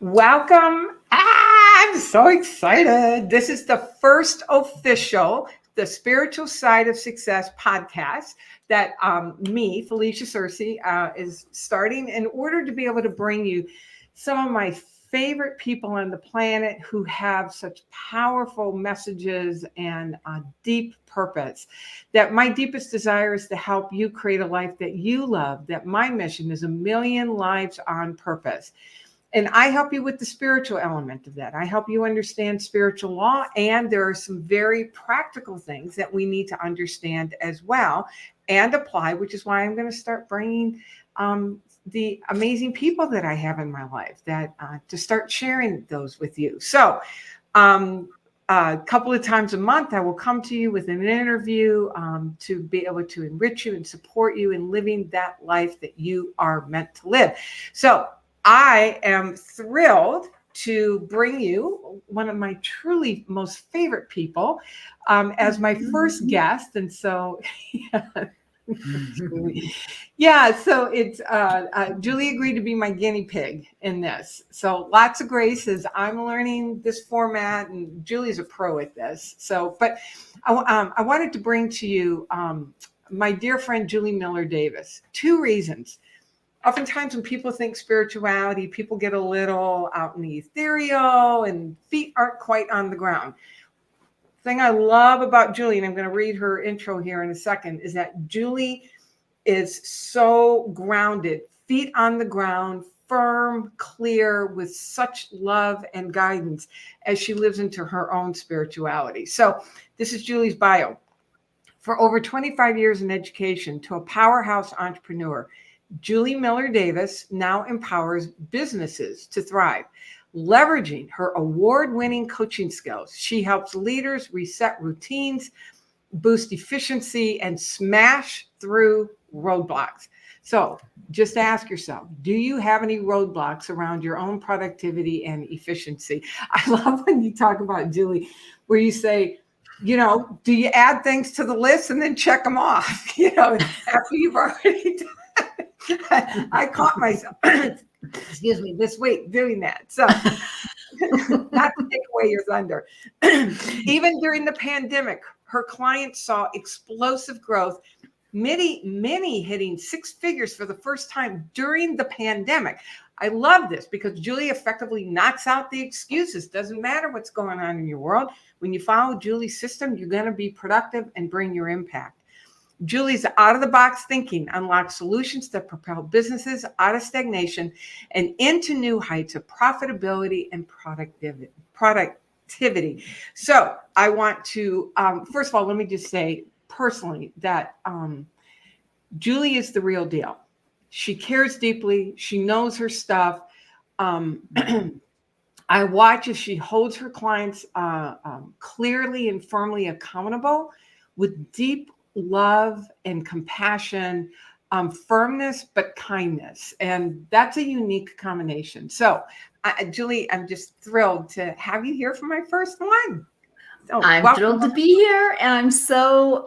Welcome. I'm so excited. This is the first official, the Spiritual Side of Success podcast that me, Felicia Searcy, is starting in order to be able to bring you some of my favorite people on the planet who have such powerful messages and a deep purpose. That my deepest desire is to help you create a life that you love, that my mission is 1,000,000 lives on purpose. And I help you with the spiritual element of that. I help you understand spiritual law. And there are some very practical things that we need to understand as well and apply, which is why I'm going to start bringing the amazing people that I have in my life that to start sharing those with you. So a couple of times a month, I will come to you with an interview to be able to enrich you and support you in living that life that you are meant to live. So I am thrilled to bring you one of my truly most favorite people as my first guest. And so, so it's Julie agreed to be my guinea pig in this. So lots of graces. I'm learning this format, and Julie's a pro at this. So, but I wanted to bring to you my dear friend Julie Miller Davis. Two reasons. Oftentimes when people think spirituality, people get a little out in the ethereal and feet aren't quite on the ground. The thing I love about Julie, and I'm going to read her intro here in a second, is that Julie is so grounded, feet on the ground, firm, clear, with such love and guidance as she lives into her own spirituality. So this is Julie's bio. For over 25 years in education, to a powerhouse entrepreneur, Julie Miller Davis now empowers businesses to thrive. Leveraging her award-winning coaching skills, she helps leaders reset routines, boost efficiency, and smash through roadblocks. So just ask yourself, do you have any roadblocks around your own productivity and efficiency? I love when you talk about Julie, where you say, do you add things to the list and then check them off, after you've already done it? I caught myself, excuse me, this week doing that. So not to take away your thunder. Even during the pandemic, her clients saw explosive growth, many hitting six figures for the first time during the pandemic. I love this because Julie effectively knocks out the excuses. Doesn't matter what's going on in your world. When you follow Julie's system, you're going to be productive and bring your impact. Julie's out-of-the-box thinking unlocks solutions that propel businesses out of stagnation and into new heights of profitability and productivity. So I want to, first of all, let me just say personally that Julie is the real deal. She cares deeply. She knows her stuff. I watch as she holds her clients clearly and firmly accountable with deep love and compassion, firmness, but kindness. And that's a unique combination. So, Julie, I'm just thrilled to have you here for my first one. So, I'm thrilled to be here. And I'm so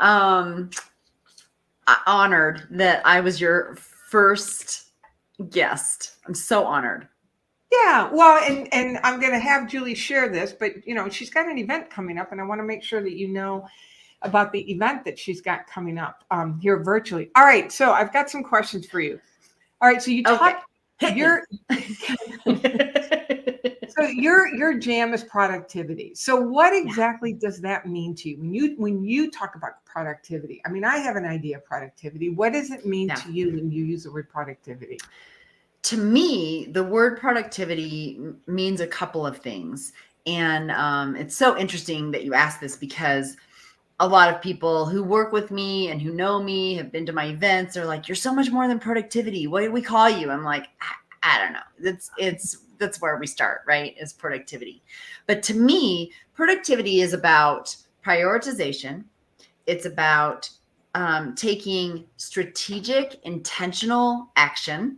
honored that I was your first guest. I'm so honored. Yeah, well, and I'm going to have Julie share this, but, she's got an event coming up, and I want to make sure that you know about the event that she's got coming up here virtually. All right, so I've got some questions for you. All right, so you talk your so your jam is productivity. So what exactly does that mean to you when you talk about productivity? I mean, I have an idea of productivity. What does it mean to you when you use the word productivity? To me, the word productivity means a couple of things. And it's so interesting that you asked this because a lot of people who work with me and who know me have been to my events. They're like, you're so much more than productivity. What do we call you? I'm like, I don't know. That's where we start, right? Is productivity. But to me, productivity is about prioritization. It's about taking strategic, intentional action.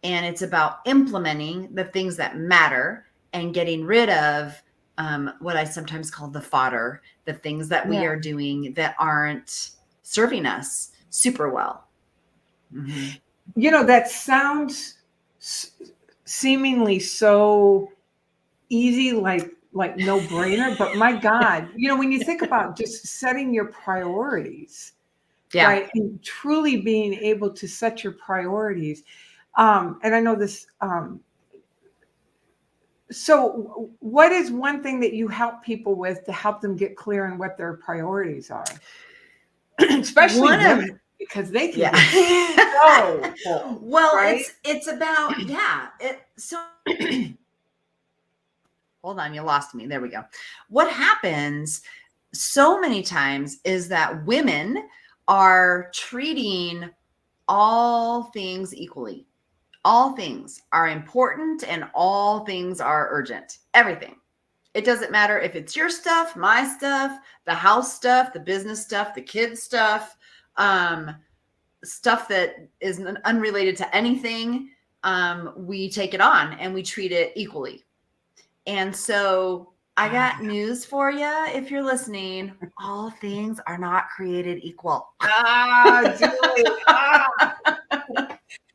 And it's about implementing the things that matter and getting rid of what I sometimes call the fodder, the things that we are doing that aren't serving us super well. Mm-hmm. That sounds seemingly so easy, like no brainer. But my God, when you think about just setting your priorities, Yeah. right, and truly being able to set your priorities. And I know this. So, what is one thing that you help people with to help them get clear on what their priorities are, especially One of women, because they can Yeah. get so full, Well, right? it's about, hold on, you lost me. There we go. What happens so many times is that women are treating all things equally. All things are important and all things are urgent. Everything. It doesn't matter if it's your stuff, my stuff, the house stuff, the business stuff, the kids stuff, stuff that is unrelated to anything. We take it on and we treat it equally. And so I got news for you. If you're listening, all things are not created equal. Julie,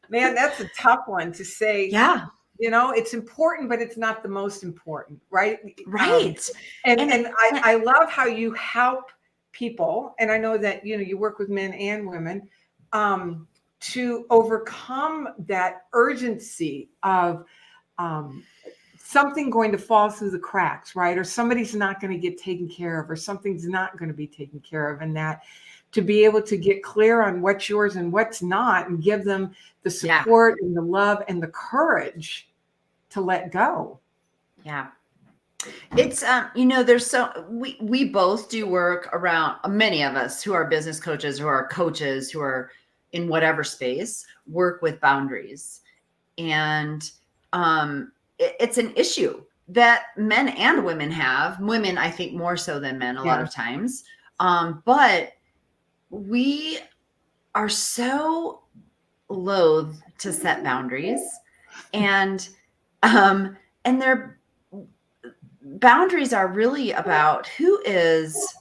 man, that's a tough one to say. Yeah. It's important, but it's not the most important, right? Right. And I love how you help people, and I know that you work with men and women, to overcome that urgency of something going to fall through the cracks, right? Or somebody's not going to get taken care of, or something's not going to be taken care of, and that to be able to get clear on what's yours and what's not, and give them the support and the love and the courage to let go. Yeah. It's there's we both do work around, many of us who are business coaches, who are coaches, who are in whatever space, work with boundaries. And it's an issue that men and women have. Women, I think, more so than men a lot of times. But we are so loath to set boundaries, and their boundaries are really about who is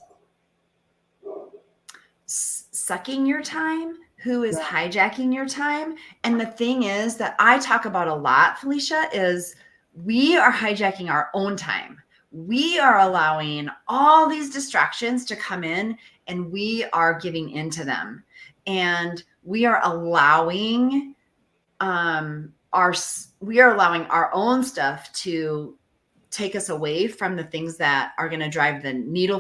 sucking your time, who is hijacking your time. And the thing is that I talk about a lot, Felicia, is we are hijacking our own time. We are allowing all these distractions to come in, and we are giving into them. And we are allowing our own stuff to take us away from the things that are going to drive the needle.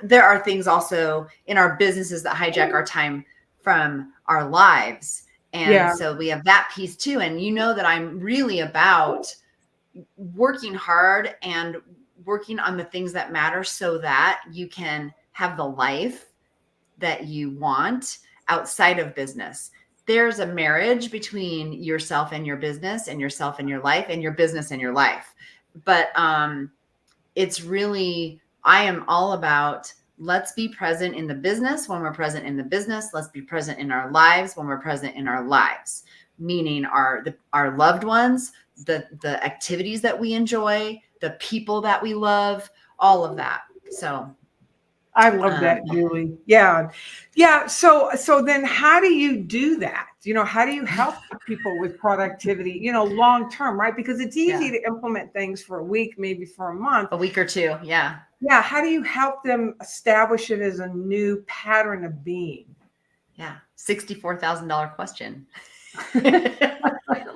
There are things also in our businesses that hijack our time from our lives. And so we have that piece too. And that I'm really about working hard and working on the things that matter so that you can have the life that you want outside of business. There's a marriage between yourself and your business, and yourself and your life, and your business and your life. But it's really, I am all about, let's be present in the business when we're present in the business. Let's be present in our lives when we're present in our lives, meaning our loved ones, the activities that we enjoy, the people that we love, all of that. So I love that, Julie. Yeah. So then how do you do that? How do you help people with productivity, long term, right? Because it's easy to implement things for a week, maybe for a month. A week or two. Yeah. Yeah. How do you help them establish it as a new pattern of being? Yeah. $64,000 question.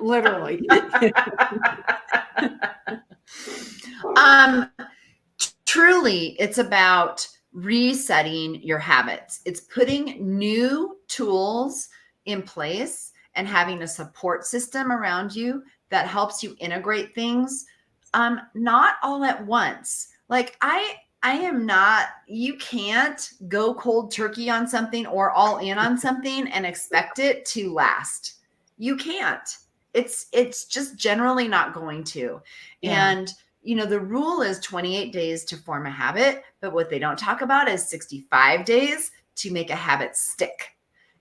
Literally. Truly, it's about resetting your habits. It's putting new tools in place and having a support system around you that helps you integrate things, not all at once. Like I am not, you can't go cold turkey on something or all in on something and expect it to last. You can't. It's just generally not going to. Yeah. And the rule is 28 days to form a habit, but what they don't talk about is 65 days to make a habit stick.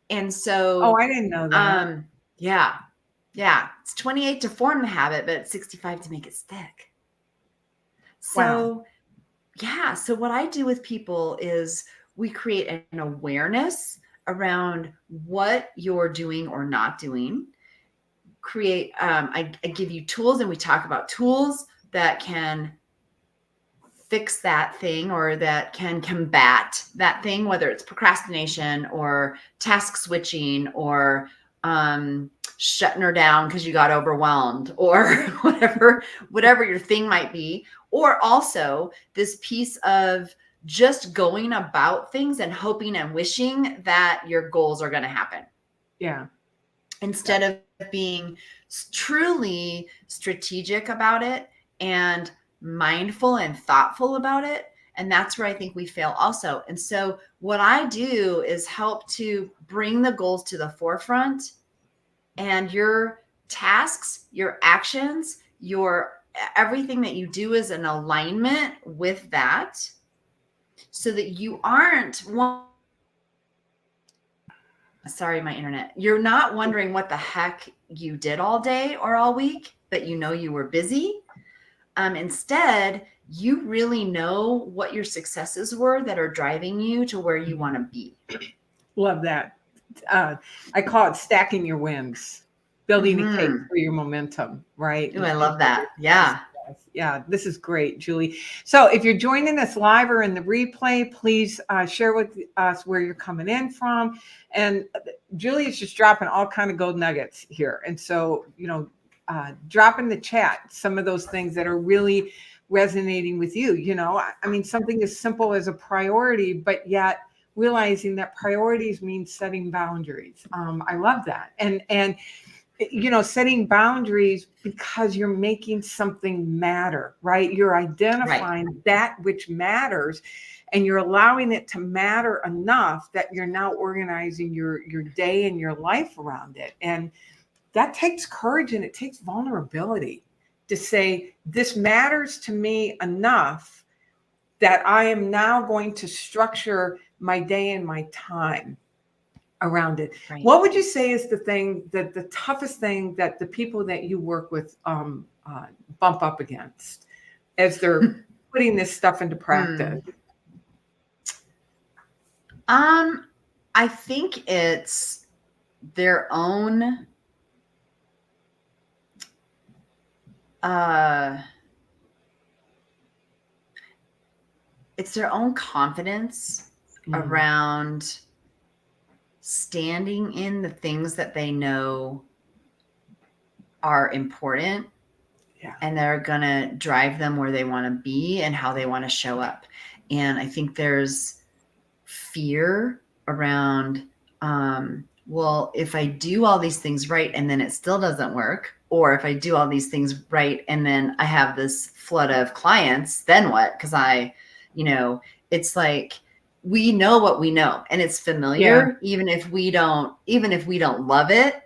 And so, I didn't know that. Yeah. It's 28 to form the habit, but it's 65 to make it stick. So, So what I do with people is we create an awareness around what you're doing or not doing. create, I give you tools, and we talk about tools that can fix that thing or that can combat that thing, whether it's procrastination or task switching or shutting her down because you got overwhelmed or whatever your thing might be. Or also this piece of just going about things and hoping and wishing that your goals are going to happen. Yeah. Instead of being truly strategic about it and mindful and thoughtful about it. And that's where I think we fail also. And so what I do is help to bring the goals to the forefront, and your tasks, your actions, your everything that you do is in alignment with that, so that you aren't sorry, my internet. You're not wondering what the heck you did all day or all week, but you know you were busy. Instead, you really know what your successes were that are driving you to where you want to be. Love that. I call it stacking your wins, building a case for your momentum, right? Ooh, I love that. Yeah. Yeah, this is great, Julie. So if you're joining us live or in the replay, please share with us where you're coming in from. And Julie is just dropping all kind of gold nuggets here. And so, drop in the chat some of those things that are really resonating with you. I mean, something as simple as a priority, but yet realizing that priorities mean setting boundaries. I love that. And setting boundaries because you're making something matter, right? You're identifying that which matters, and you're allowing it to matter enough that you're now organizing your day and your life around it. And that takes courage, and it takes vulnerability to say, this matters to me enough that I am now going to structure my day and my time around it. Right. What would you say is the toughest thing that the people that you work with bump up against as they're putting this stuff into practice? I think it's their own confidence around standing in the things that they know are important, and they're going to drive them where they want to be and how they want to show up. And I think there's fear around, well, if I do all these things right and then it still doesn't work, or if I do all these things right and then I have this flood of clients, then what? Because it's like, we know what we know, and it's familiar, even if we don't love it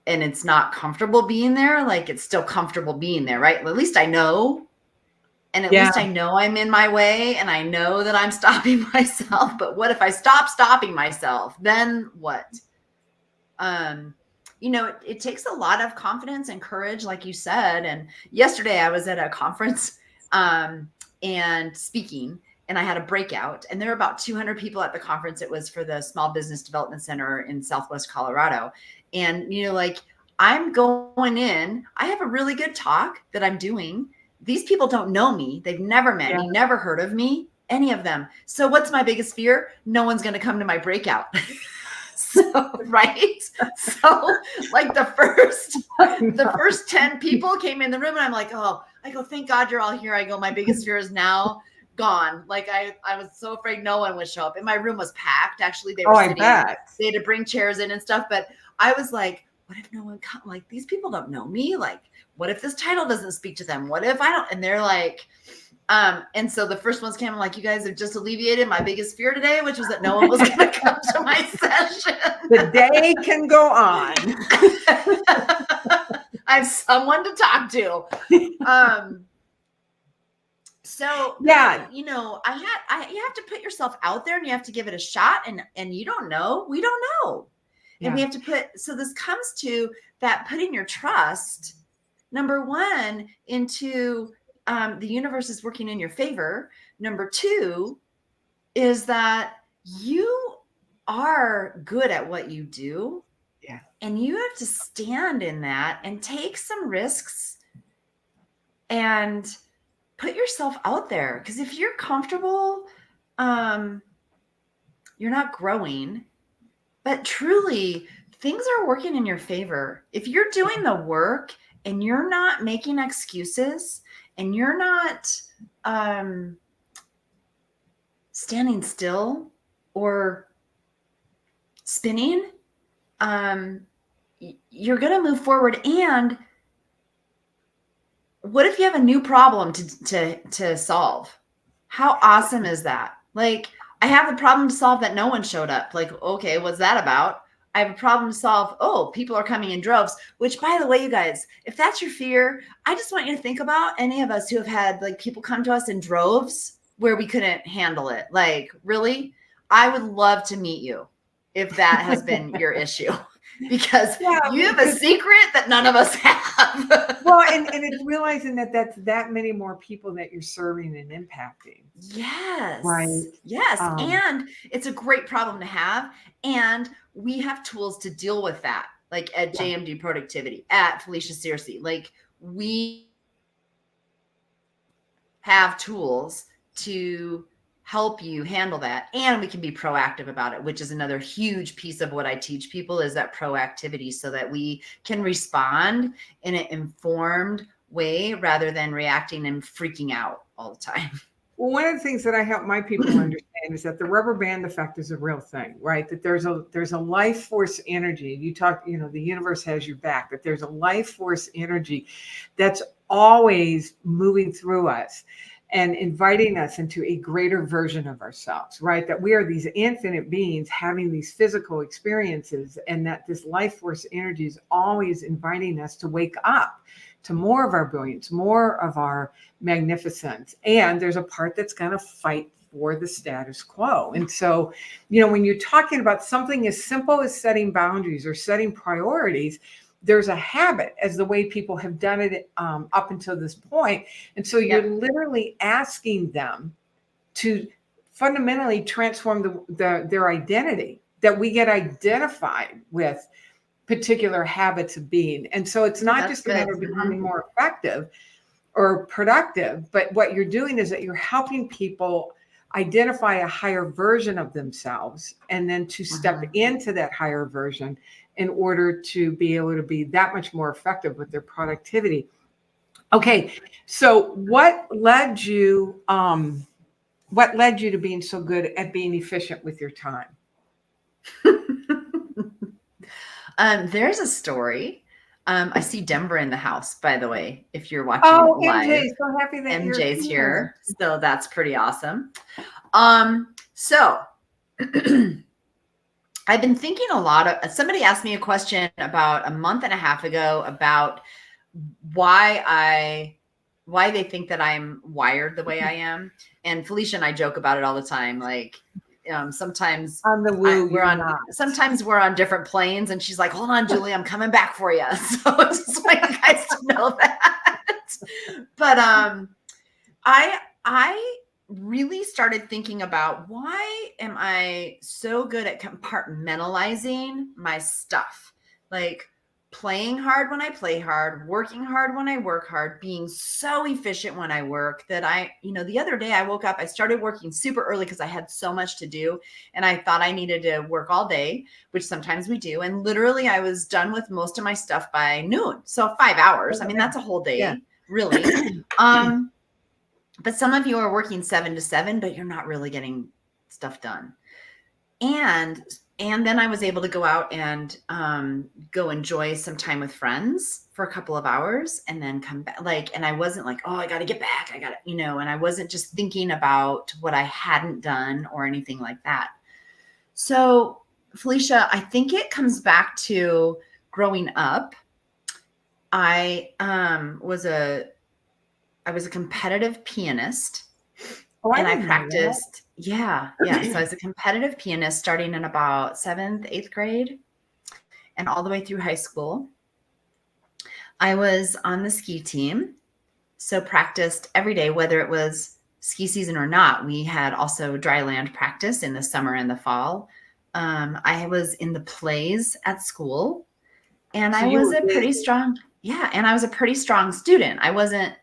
and it's not comfortable being there, like it's still comfortable being there, right? At least I know. And at least I know I'm in my way, and I know that I'm stopping myself. But what if I stop stopping myself? Then what? It takes a lot of confidence and courage, like you said. And yesterday I was at a conference and speaking, and I had a breakout, and there were about 200 people at the conference. It was for the Small Business Development Center in Southwest Colorado. And, I'm going in, I have a really good talk that I'm doing. These people don't know me. They've never met me, never heard of me, any of them. So what's my biggest fear? No one's going to come to my breakout. Right. So like the first 10 people came in the room, and I'm like, I go, thank God you're all here. I go, my biggest fear is now gone. Like I was so afraid no one would show up, and my room was packed. Actually, they were sitting, they had to bring chairs in and stuff. But I was like, what if no one comes? Like, these people don't know me. Like, what if this title doesn't speak to them? What if I don't? And they're like, and so the first ones came, I'm like, you guys have just alleviated my biggest fear today, which was that no one was going to come to my session. The day can go on. I have someone to talk to. So yeah, you have to put yourself out there, and you have to give it a shot, and you don't know, we don't know. And we have to so this comes to that, putting your trust, number one, into the universe is working in your favor. Number two is that you are good at what you do. Yeah. And you have to stand in that and take some risks and put yourself out there. Because if you're comfortable, you're not growing. But truly, things are working in your favor. If you're doing the work and you're not making excuses and you're not standing still or spinning, you're going to move forward. And what if you have a new problem to solve? How awesome is that? Like, I have the problem to solve that no one showed up. Like, okay, what's that about? I have a problem to solve. Oh, people are coming in droves, which, by the way, you guys, if that's your fear, I just want you to think about any of us who have had like people come to us in droves where we couldn't handle it. Like, really? I would love to meet you if that has been your issue, because you have a secret that none of us have. Well, and it's realizing that that's that many more people that you're serving and impacting. Yes. Right. Yes. And it's a great problem to have. And we have tools to deal with that, like at JMD Productivity, at Felicia Searcy. Like, we have tools to help you handle that, and we can be proactive about it, which is another huge piece of what I teach people, is that proactivity, so that we can respond in an informed way rather than reacting and freaking out all the time. Well, one of the things that I help my people understand is that the rubber band effect is a real thing, right? That there's a life force energy. You talk, the universe has your back, that there's a life force energy that's always moving through us and inviting us into a greater version of ourselves, right? That we are these infinite beings having these physical experiences, and that this life force energy is always inviting us to wake up to more of our brilliance, more of our magnificence. And there's a part that's going to fight for the status quo. And so, when you're talking about something as simple as setting boundaries or setting priorities, there's a habit as the way people have done it up until this point. And so you're literally asking them to fundamentally transform their identity, that we get identified with particular habits of being. And so it's not just a matter of becoming more effective or productive, but what you're doing is that you're helping people identify a higher version of themselves, and then to step into that higher version in order to be able to be that much more effective with their productivity. Okay, so what led you to being so good at being efficient with your time? There's a story. I see Denver in the house, by the way, if you're watching live. MJ, so happy that MJ's here. So that's pretty awesome. So I've been thinking a lot of, somebody asked me a question about a month and a half ago about why they think that I'm wired the way I am. And Felicia and I joke about it all the time. Like, sometimes sometimes we're on different planes, and she's like, hold on, Julie, I'm coming back for you. So just want you guys to know that. But I really started thinking about, why am I so good at compartmentalizing my stuff? Like, playing hard when I play hard, working hard when I work hard, being so efficient when I work, that the other day I woke up, I started working super early because I had so much to do, and I thought I needed to work all day, which sometimes we do. And literally I was done with most of my stuff by noon. So 5 hours. I mean, that's a whole day, really. But some of you are working 7 to 7, but you're not really getting stuff done. And then I was able to go out and go enjoy some time with friends for a couple of hours, and then come back. And I wasn't like, oh, I got to get back. and I wasn't just thinking about what I hadn't done or anything like that. So, Felicia, I think it comes back to growing up. I was a competitive pianist. And I practiced. Yeah. So I was a competitive pianist starting in about 7th, 8th grade and all the way through high school. I was on the ski team, so practiced every day, whether it was ski season or not. We had also dry land practice in the summer and the fall. I was in the plays at school, and So I you was were a pretty busy. strong, yeah, and I was a pretty strong student. I wasn't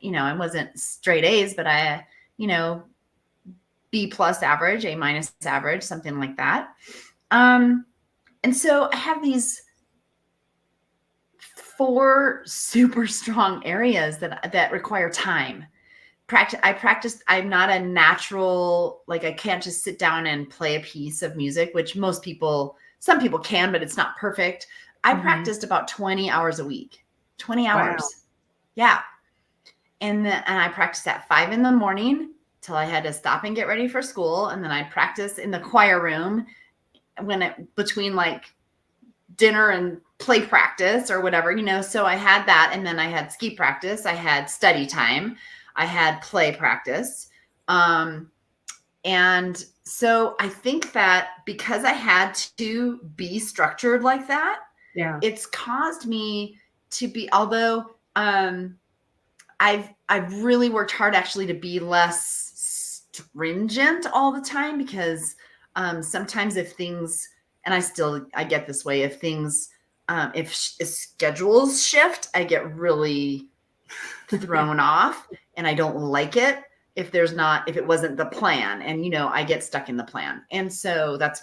straight A's, but you know, B plus average, A minus average, something like that. Um, and so I have these four super strong areas that require time. I practice. I'm not a natural, like I can't just sit down and play a piece of music, which some people can, but it's not perfect. I Mhm. practiced about 20 hours a week. 20 Wow. hours. Yeah. And I practiced at 5 in the morning till I had to stop and get ready for school. And then I'd practice in the choir room between like dinner and play practice or whatever, So I had that. And then I had ski practice. I had study time. I had play practice. And so I think that because I had to be structured like that, Yeah. it's caused me to be, although I've really worked hard actually to be less stringent all the time, because sometimes if things, and I get this way, if things if schedules shift, I get really thrown off, and I don't like it if it wasn't the plan, and I get stuck in the plan. And so that's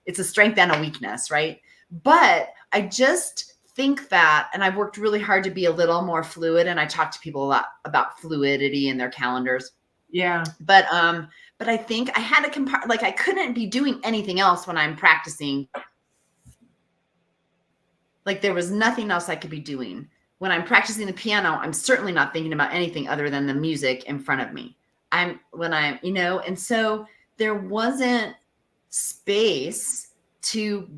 it's a strength and a weakness, right? But I just think that, and I've worked really hard to be a little more fluid, and I talk to people a lot about fluidity in their calendars. Yeah. But I think I had to like I couldn't be doing anything else when I'm practicing. Like there was nothing else I could be doing. When I'm practicing the piano, I'm certainly not thinking about anything other than the music in front of me. And so there wasn't space to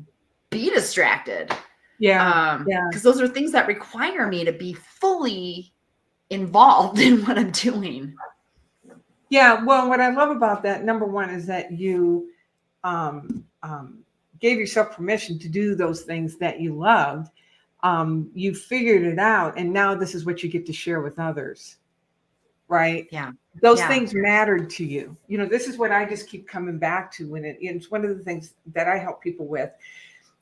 be distracted. Yeah. Yeah. Because those are things that require me to be fully involved in what I'm doing. Yeah. Well, what I love about that, number one, is that you um, um, gave yourself permission to do those things that you loved. You figured it out, and now this is what you get to share with others, right? Yeah. Those Yeah. things mattered to you. This is what I just keep coming back to when it's one of the things that I help people with,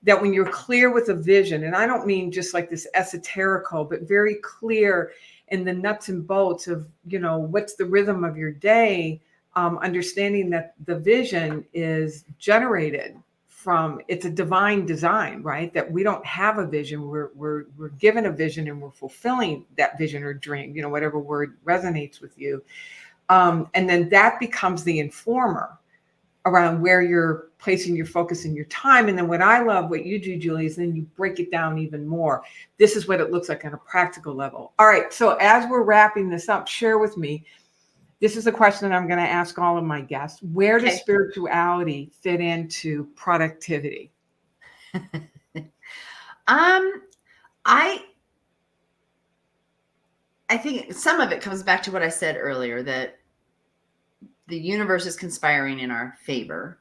that when you're clear with a vision, and I don't mean just like this esoterical, but very clear in the nuts and bolts of, what's the rhythm of your day, understanding that the vision is generated from, it's a divine design, right? That we don't have a vision. We're given a vision, and we're fulfilling that vision or dream, whatever word resonates with you. And then that becomes the informer around where you're placing your focus and your time. And then what I love, what you do, Julie, is then you break it down even more. This is what it looks like on a practical level. All right. So as we're wrapping this up, share with me. This is a question that I'm going to ask all of my guests. Where does Okay. spirituality fit into productivity? I think some of it comes back to what I said earlier, that the universe is conspiring in our favor,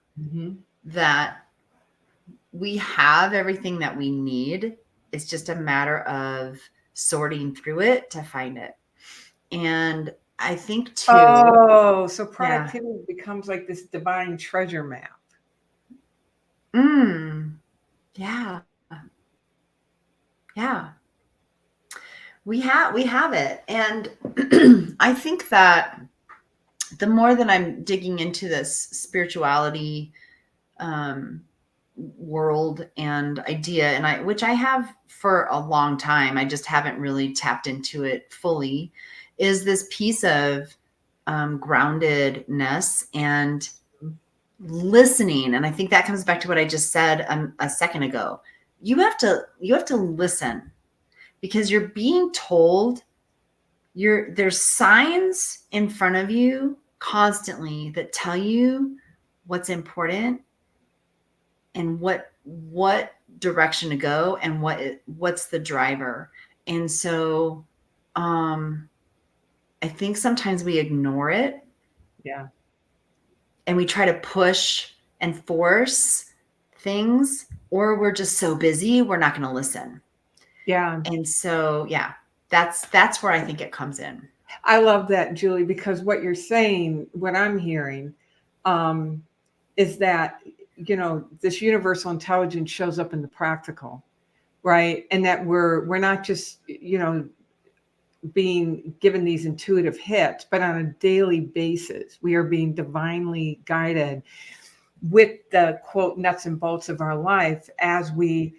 that we have everything that we need. It's just a matter of sorting through it to find it. And I think too. Oh, so Yeah. productivity becomes like this divine treasure map. Yeah. Yeah. We have it. And I think that the more that I'm digging into this spirituality world and idea, and which I have for a long time, I just haven't really tapped into it fully, is this piece of groundedness and listening. And I think that comes back to what I just said a second ago. You have to listen, because you're being told, there's signs in front of you constantly that tell you what's important and what direction to go and what's the driver. And so I think sometimes we ignore it. Yeah. And we try to push and force things, or we're just so busy we're not going to listen. Yeah. And so that's where I think it comes in. I love that, Julie, because what you're saying, what I'm hearing, is that this universal intelligence shows up in the practical, right? And that we're not just, being given these intuitive hits, but on a daily basis, we are being divinely guided with the quote nuts and bolts of our life as we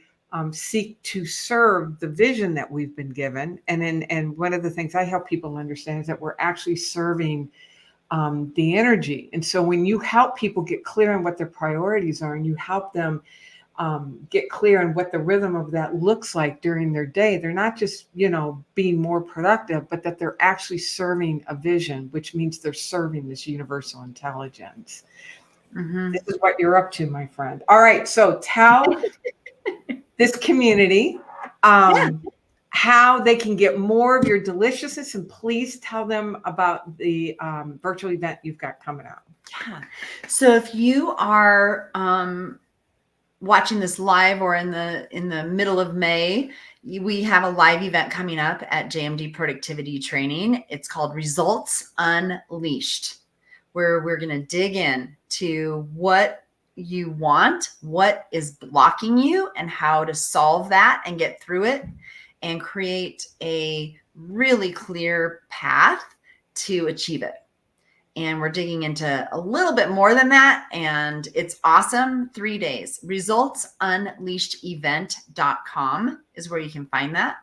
seek to serve the vision that we've been given. And one of the things I help people understand is that we're actually serving the energy. And so when you help people get clear on what their priorities are, and you help them get clear on what the rhythm of that looks like during their day, they're not just, being more productive, but that they're actually serving a vision, which means they're serving this universal intelligence. Mm-hmm. This is what you're up to, my friend. All right. So tell this community how they can get more of your deliciousness, and please tell them about the virtual event you've got coming up. Yeah. So if you are watching this live or in the middle of May, we have a live event coming up at JMD Productivity Training. It's called Results Unleashed, where we're going to dig in to what you want, what is blocking you, and how to solve that and get through it and create a really clear path to achieve it. And we're digging into a little bit more than that. And it's awesome. 3 days. Resultsunleashedevent.com is where you can find that.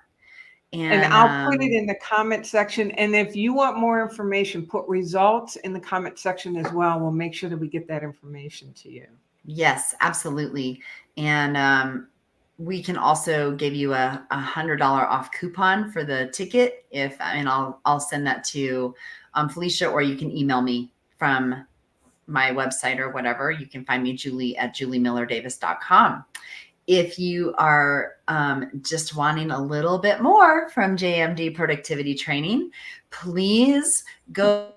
And I'll put it in the comment section. And if you want more information, put results in the comment section as well. We'll make sure that we get that information to you. Yes, absolutely. And we can also give you a $100 off coupon for the ticket. I'll send that to Felicia, or you can email me from my website or whatever. You can find me, Julie, at juliemillerdavis.com. If you are just wanting a little bit more from JMD Productivity Training, please go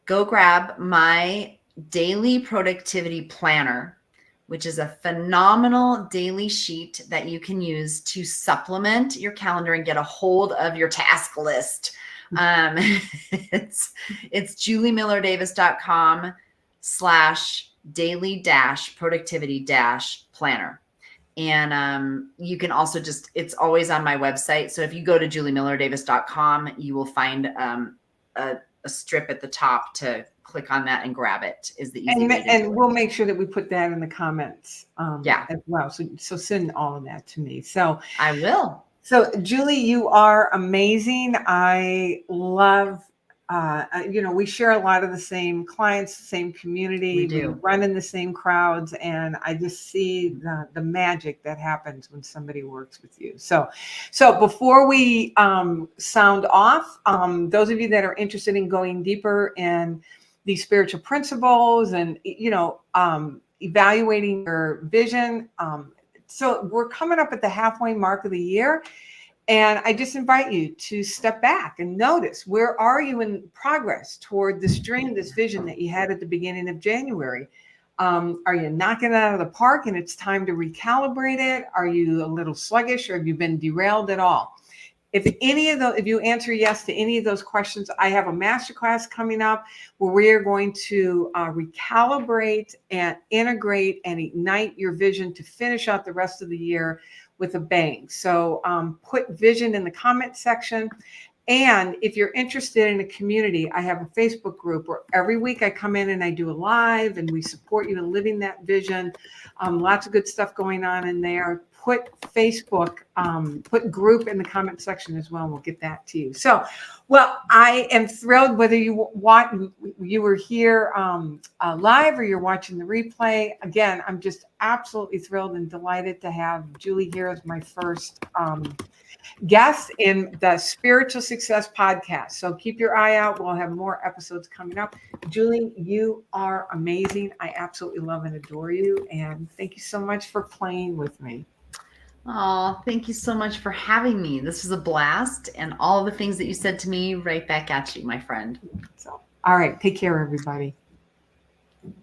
grab my daily productivity planner, which is a phenomenal daily sheet that you can use to supplement your calendar and get a hold of your task list. It's juliemillerdavis.com/daily-productivity-planner. And you can also it's always on my website. So if you go to juliemillerdavis.com, you will find a strip at the top to click on that and grab it is the easy way to do it. And we'll make sure that we put that in the comments as well. So send all of that to me. So I will. So Julie, you are amazing. I love, we share a lot of the same clients, the same community. We do. We run in the same crowds, and I just see the magic that happens when somebody works with you. So before we sound off, those of you that are interested in going deeper in these spiritual principles and, evaluating your vision. So we're coming up at the halfway mark of the year. And I just invite you to step back and notice, where are you in progress toward this dream, this vision that you had at the beginning of January? Are you knocking it out of the park and it's time to recalibrate it? Are you a little sluggish, or have you been derailed at all? If you answer yes to any of those questions, I have a masterclass coming up where we are going to recalibrate and integrate and ignite your vision to finish out the rest of the year with a bang. So put vision in the comment section. And if you're interested in a community, I have a Facebook group where every week I come in and I do a live, and we support you in living that vision. Lots of good stuff going on in there. Put put group in the comment section as well, and we'll get that to you. So, well, I am thrilled whether you were here live or you're watching the replay. Again, I'm just absolutely thrilled and delighted to have Julie here as my first guest in the Spiritual Success Podcast. So keep your eye out. We'll have more episodes coming up. Julie, you are amazing. I absolutely love and adore you. And thank you so much for playing with me. Oh, thank you so much for having me. This was a blast, and all the things that you said to me right back at you, my friend. So, all right. Take care, everybody.